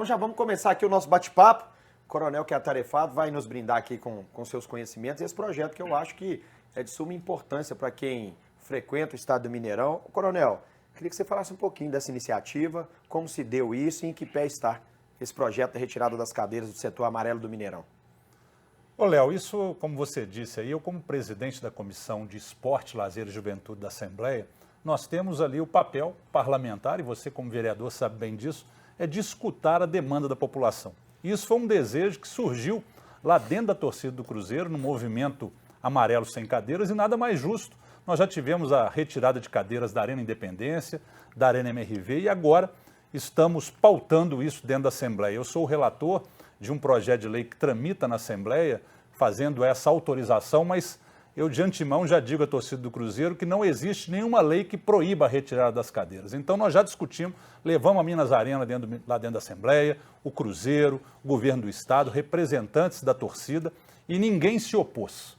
Então já vamos começar aqui o nosso bate-papo. O coronel, que é atarefado, vai nos brindar aqui com seus conhecimentos e esse projeto que eu acho que é de suma importância para quem frequenta o estado do Mineirão. Coronel, queria que você falasse um pouquinho dessa iniciativa, como se deu isso e em que pé está esse projeto da retirada das cadeiras do setor amarelo do Mineirão. Ô, Léo, isso, como você disse aí, eu como presidente da Comissão de Esporte, Lazer e Juventude da Assembleia, nós temos ali o papel parlamentar, e você como vereador sabe bem disso, é de escutar a demanda da população. E isso foi um desejo que surgiu lá dentro da torcida do Cruzeiro, no movimento Amarelo Sem Cadeiras, e nada mais justo. Nós já tivemos a retirada de cadeiras da Arena Independência, da Arena MRV, e agora estamos pautando isso dentro da Assembleia. Eu sou o relator de um projeto de lei que tramita na Assembleia, fazendo essa autorização, mas eu de antemão já digo à torcida do Cruzeiro que não existe nenhuma lei que proíba a retirada das cadeiras. Então nós já discutimos, levamos a Minas Arena lá dentro da Assembleia, o Cruzeiro, o governo do Estado, representantes da torcida, e ninguém se opôs.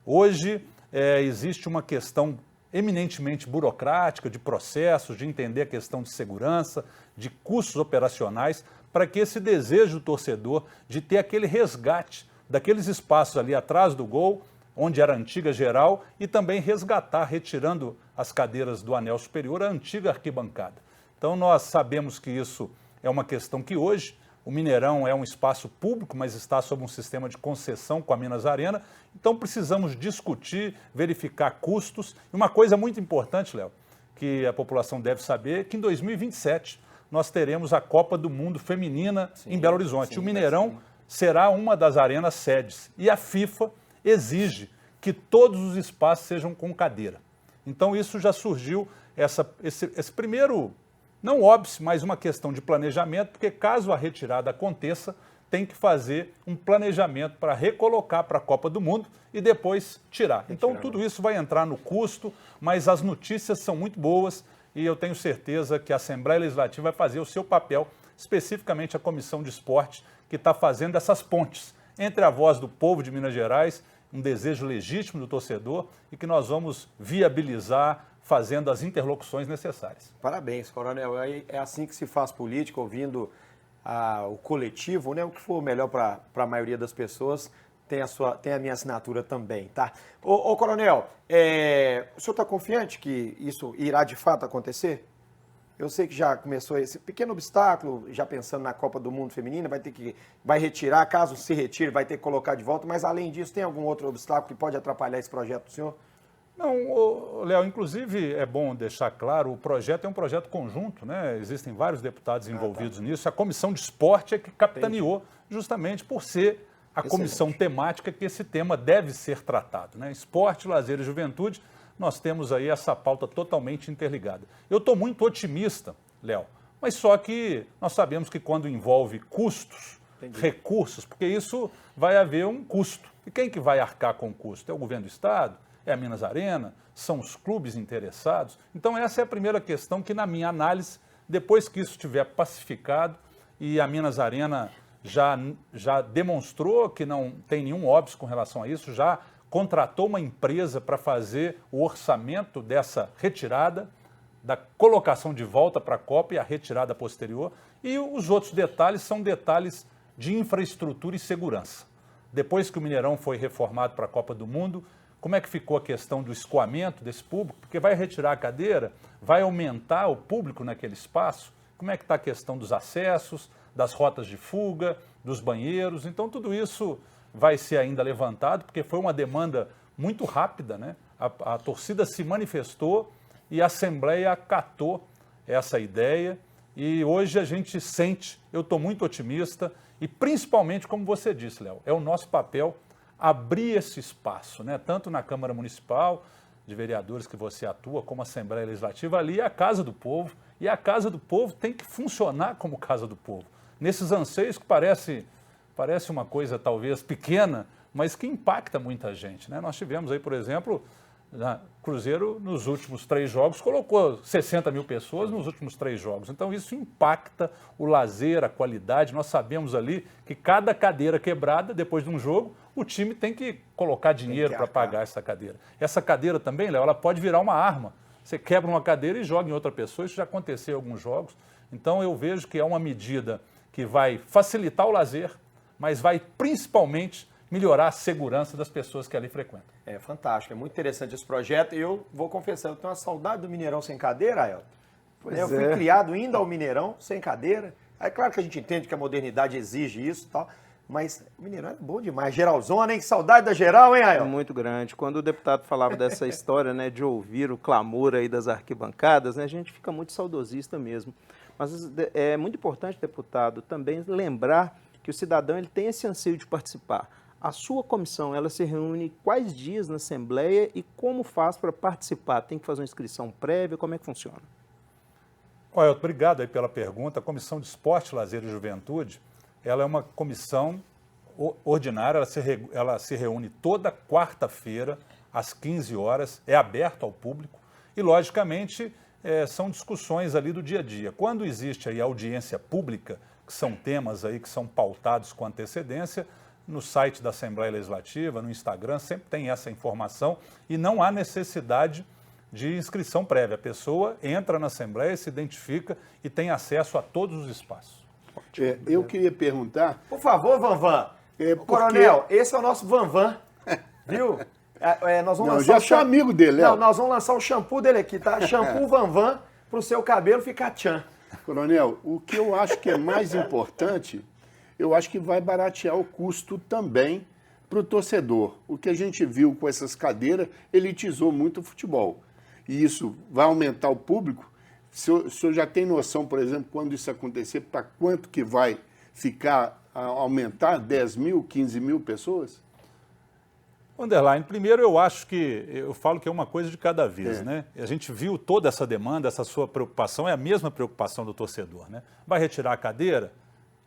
Hoje existe uma questão eminentemente burocrática, de processos, de entender a questão de segurança, de custos operacionais, para que esse desejo do torcedor de ter aquele resgate daqueles espaços ali atrás do gol, onde era a antiga geral, e também resgatar, retirando as cadeiras do anel superior, a antiga arquibancada. Então nós sabemos que isso é uma questão que hoje o Mineirão é um espaço público, mas está sob um sistema de concessão com a Minas Arena, então precisamos discutir, verificar custos. E uma coisa muito importante, Léo, que a população deve saber, é que em 2027 nós teremos a Copa do Mundo Feminina em Belo Horizonte. O Mineirão será uma das arenas sedes, e a FIFA exige que todos os espaços sejam com cadeira. Então isso já surgiu, esse primeiro, não óbice, mas uma questão de planejamento, porque caso a retirada aconteça, tem que fazer um planejamento para recolocar para a Copa do Mundo e depois tirar. Então tudo isso vai entrar no custo, mas as notícias são muito boas e eu tenho certeza que a Assembleia Legislativa vai fazer o seu papel, especificamente a Comissão de Esporte, que está fazendo essas pontes entre a voz do povo de Minas Gerais, um desejo legítimo do torcedor, e que nós vamos viabilizar fazendo as interlocuções necessárias. Parabéns, coronel. É assim que se faz política, ouvindo o coletivo, né? O que for melhor para a maioria das pessoas. Tem a minha assinatura também, tá? Ô coronel, o senhor está confiante que isso irá de fato acontecer? Eu sei que já começou esse pequeno obstáculo, já pensando na Copa do Mundo Feminina, vai retirar, caso se retire, vai ter que colocar de volta, mas além disso, tem algum outro obstáculo que pode atrapalhar esse projeto do senhor? Não, Léo, inclusive é bom deixar claro, o projeto é um projeto conjunto, né? Existem vários deputados envolvidos nisso, a Comissão de Esporte é que capitaneou justamente por ser a comissão temática que esse tema deve ser tratado, né? Esporte, lazer e juventude, nós temos aí essa pauta totalmente interligada. Eu estou muito otimista, Léo, mas só que nós sabemos que quando envolve custos, recursos, porque isso vai haver um custo. E quem que vai arcar com o custo? É o governo do Estado? É a Minas Arena? São os clubes interessados? Então essa é a primeira questão que, na minha análise, depois que isso estiver pacificado e a Minas Arena já demonstrou que não tem nenhum óbice com relação a isso, já contratou uma empresa para fazer o orçamento dessa retirada, da colocação de volta para a Copa e a retirada posterior. E os outros detalhes são detalhes de infraestrutura e segurança. Depois que o Mineirão foi reformado para a Copa do Mundo, como é que ficou a questão do escoamento desse público? Porque vai retirar a cadeira, vai aumentar o público naquele espaço? Como é que está a questão dos acessos, das rotas de fuga, dos banheiros? Então tudo isso vai ser ainda levantado, porque foi uma demanda muito rápida, né? A torcida se manifestou e a Assembleia acatou essa ideia, e hoje a gente sente, eu estou muito otimista, e principalmente, como você disse, Léo, é o nosso papel abrir esse espaço, né? Tanto na Câmara Municipal, de vereadores que você atua, como a Assembleia Legislativa, ali é a Casa do Povo, e a Casa do Povo tem que funcionar como Casa do Povo. Nesses anseios que parece uma coisa talvez pequena, mas que impacta muita gente, né? Nós tivemos aí, por exemplo, Cruzeiro nos últimos 3 jogos colocou 60 mil pessoas nos últimos 3 jogos. Então isso impacta o lazer, a qualidade. Nós sabemos ali que cada cadeira quebrada, depois de um jogo, o time tem que colocar dinheiro para pagar essa cadeira. Essa cadeira também, Léo, ela pode virar uma arma. Você quebra uma cadeira e joga em outra pessoa. Isso já aconteceu em alguns jogos. Então eu vejo que é uma medida que vai facilitar o lazer, mas vai principalmente melhorar a segurança das pessoas que ali frequentam. É fantástico, é muito interessante esse projeto. E eu vou confessar, eu tenho uma saudade do Mineirão sem cadeira, Ailton. Eu fui criado indo ao Mineirão sem cadeira. É claro que a gente entende que a modernidade exige isso e tal, mas o Mineirão é bom demais. Geralzona, hein? Que saudade da Geral, hein, Ailton? É muito grande. Quando o deputado falava dessa história, né, de ouvir o clamor aí das arquibancadas, né, a gente fica muito saudosista mesmo. Mas é muito importante, deputado, também lembrar que o cidadão ele tem esse anseio de participar. A sua comissão, ela se reúne quais dias na Assembleia e como faz para participar? Tem que fazer uma inscrição prévia? Como é que funciona? Olha, obrigado aí pela pergunta. A Comissão de Esporte, Lazer e Juventude, ela é uma comissão ordinária, ela se reúne toda quarta-feira, às 15 horas, é aberto ao público e, logicamente, são discussões ali do dia a dia. Quando existe aí audiência pública, que são temas aí que são pautados com antecedência, no site da Assembleia Legislativa, no Instagram, sempre tem essa informação e não há necessidade de inscrição prévia. A pessoa entra na Assembleia, se identifica e tem acesso a todos os espaços. Eu queria perguntar... Por favor, Vanvan. Coronel, esse é o nosso Vanvan, viu? Nós vamos lançar já sou amigo dele, Não, nós vamos lançar o shampoo dele aqui, tá? Shampoo Vanvan, para o seu cabelo ficar tchan. Coronel, o que eu acho que é mais importante, eu acho que vai baratear o custo também para o torcedor. O que a gente viu com essas cadeiras elitizou muito o futebol. E isso vai aumentar o público. O senhor já tem noção, por exemplo, quando isso acontecer, para quanto que vai ficar, aumentar 10 mil, 15 mil pessoas? Underline, primeiro eu falo que é uma coisa de cada vez, né? A gente viu toda essa demanda, essa sua preocupação, é a mesma preocupação do torcedor, né? Vai retirar a cadeira,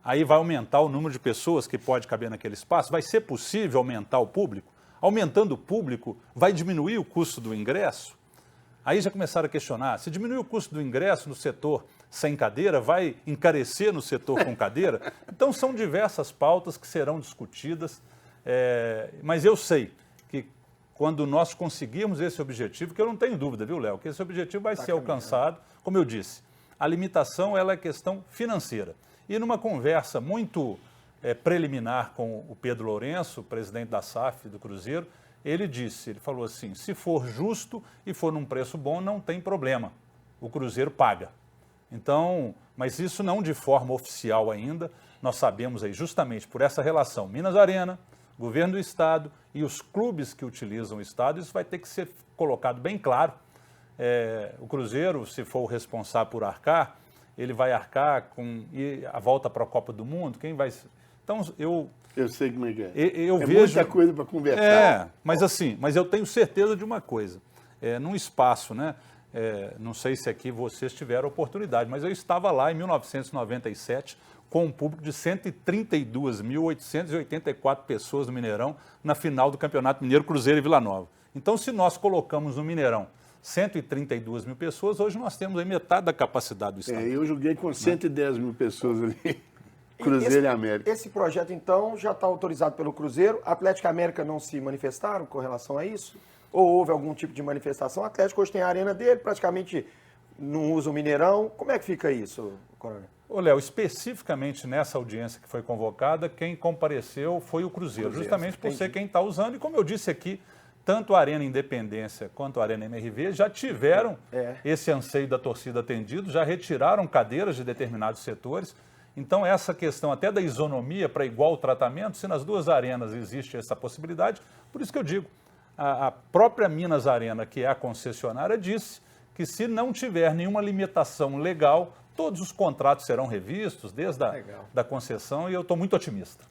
aí vai aumentar o número de pessoas que pode caber naquele espaço, vai ser possível aumentar o público? Aumentando o público, vai diminuir o custo do ingresso? Aí já começaram a questionar, se diminuir o custo do ingresso no setor sem cadeira, vai encarecer no setor com cadeira? Então são diversas pautas que serão discutidas, mas eu sei que quando nós conseguirmos esse objetivo, que eu não tenho dúvida, viu, Léo, que esse objetivo vai ser alcançado, como eu disse, a limitação ela é questão financeira. E numa conversa muito preliminar com o Pedro Lourenço, presidente da SAF do Cruzeiro, ele falou assim, se for justo e for num preço bom, não tem problema, o Cruzeiro paga. Então, mas isso não de forma oficial ainda, nós sabemos aí justamente por essa relação Minas Arena, governo do Estado e os clubes que utilizam o Estado, isso vai ter que ser colocado bem claro. O Cruzeiro, se for o responsável por arcar, ele vai arcar com a volta para a Copa do Mundo, quem vai... Então, eu sei como é que é. Eu vejo muita coisa para conversar. Mas eu tenho certeza de uma coisa. Num espaço, né? Não sei se aqui vocês tiveram oportunidade, mas eu estava lá em 1997 com um público de 132.884 pessoas no Mineirão na final do Campeonato Mineiro Cruzeiro e Vila Nova. Então, se nós colocamos no Mineirão 132 mil pessoas, hoje nós temos aí metade da capacidade do estado. Eu joguei com 110 mil pessoas ali, Cruzeiro e América. Esse projeto, então, já está autorizado pelo Cruzeiro. A Atlético e América não se manifestaram com relação a isso? Ou houve algum tipo de manifestação? O Atlético hoje tem a arena dele, praticamente não usa o Mineirão. Como é que fica isso, Coronel? Ô, Léo, especificamente nessa audiência que foi convocada, quem compareceu foi o Cruzeiro, justamente por ser quem está usando. E como eu disse aqui, tanto a Arena Independência quanto a Arena MRV já tiveram esse anseio da torcida atendido, já retiraram cadeiras de determinados setores. Então, essa questão até da isonomia para igual tratamento, se nas duas arenas existe essa possibilidade, por isso que eu digo, a própria Minas Arena, que é a concessionária, disse que se não tiver nenhuma limitação legal, todos os contratos serão revistos, desde a concessão, e eu estou muito otimista.